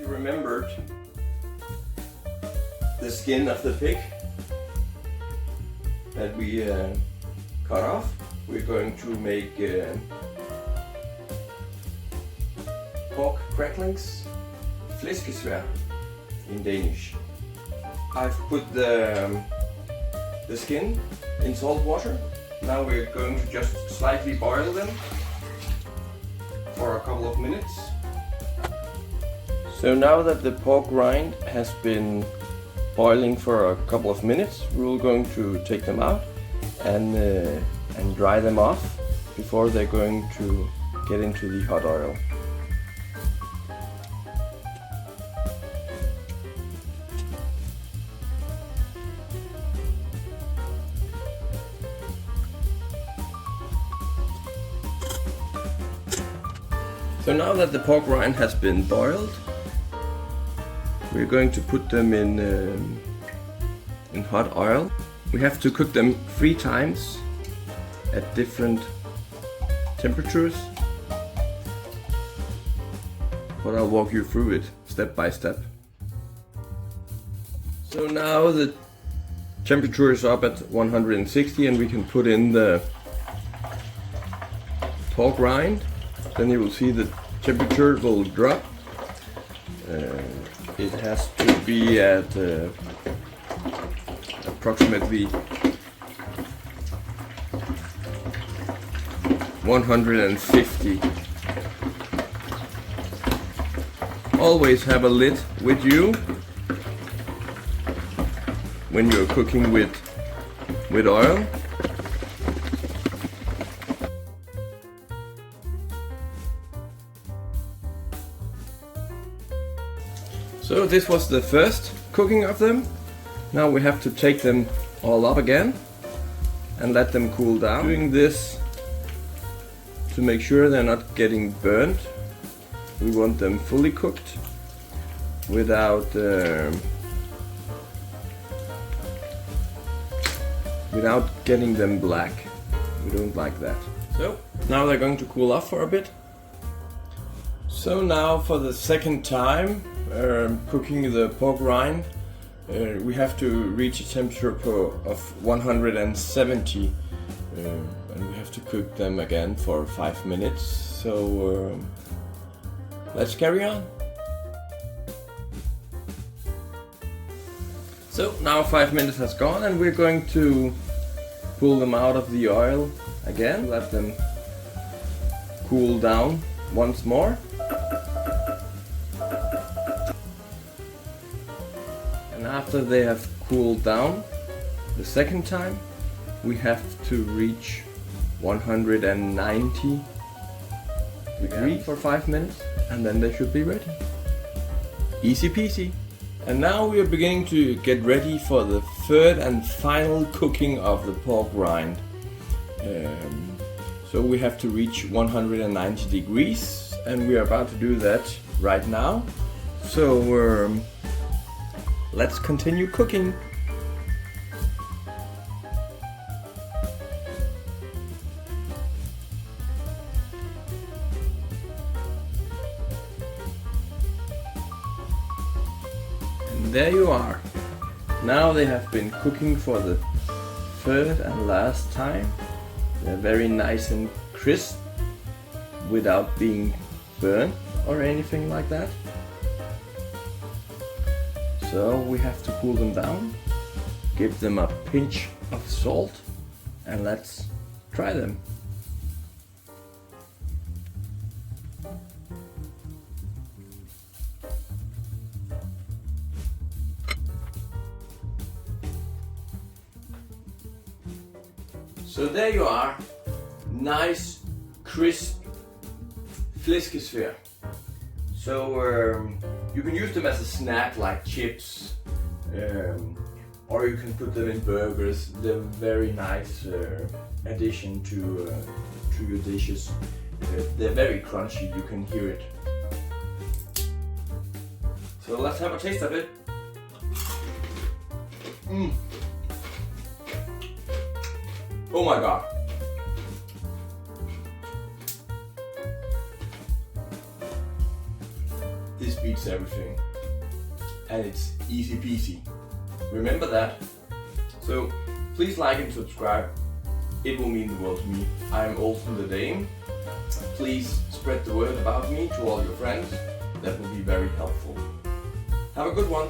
remembered the skin of the pig that we cut off. We're going to make pork cracklings, flæskesvær in Danish. I've put the skin in salt water. Now we're going to just slightly boil them for a couple of minutes. So now that the pork rind has been boiling for a couple of minutes, we're going to take them out and dry them off before they're going to get into the hot oil. So now that the pork rind has been boiled, we're going to put them in hot oil. We have to cook them 3 times at different temperatures, but I'll walk you through it step by step. So now the temperature is up at 160 and we can put in the pork rind. Then you will see the temperature will drop. It has to be at approximately 150. Always have a lid with you when you're cooking with oil. So this was the first cooking of them. Now we have to take them all up again and let them cool down. Doing this to make sure they're not getting burnt. We want them fully cooked without getting them black. We don't like that. So now they're going to cool off for a bit. So now for the second time cooking the pork rind, we have to reach a temperature of 170 and we have to cook them again for 5 minutes. So let's carry on. So now 5 minutes has gone and we're going to pull them out of the oil again, let them cool down once more. And after they have cooled down the second time, we have to reach 190 degrees for 5 minutes and then they should be ready. Easy peasy. And now we are beginning to get ready for the third and final cooking of the pork rind. So we have to reach 190 degrees and we are about to do that right now. So let's continue cooking. And there you are. Now they have been cooking for the third and last time. They're very nice and crisp without being burnt or anything like that. So we have to cool them down, give them a pinch of salt, and let's try them. So there you are, nice, crisp flæskesvær. So you can use them as a snack like chips, or you can put them in burgers. They're very nice addition to your dishes. They're very crunchy, you can hear it. So let's have a taste of it. Oh my god. This beats everything. And it's easy peasy. Remember that. So please like and subscribe. It will mean the world to me. I am Olsen the Dane. Please spread the word about me to all your friends. That will be very helpful. Have a good one.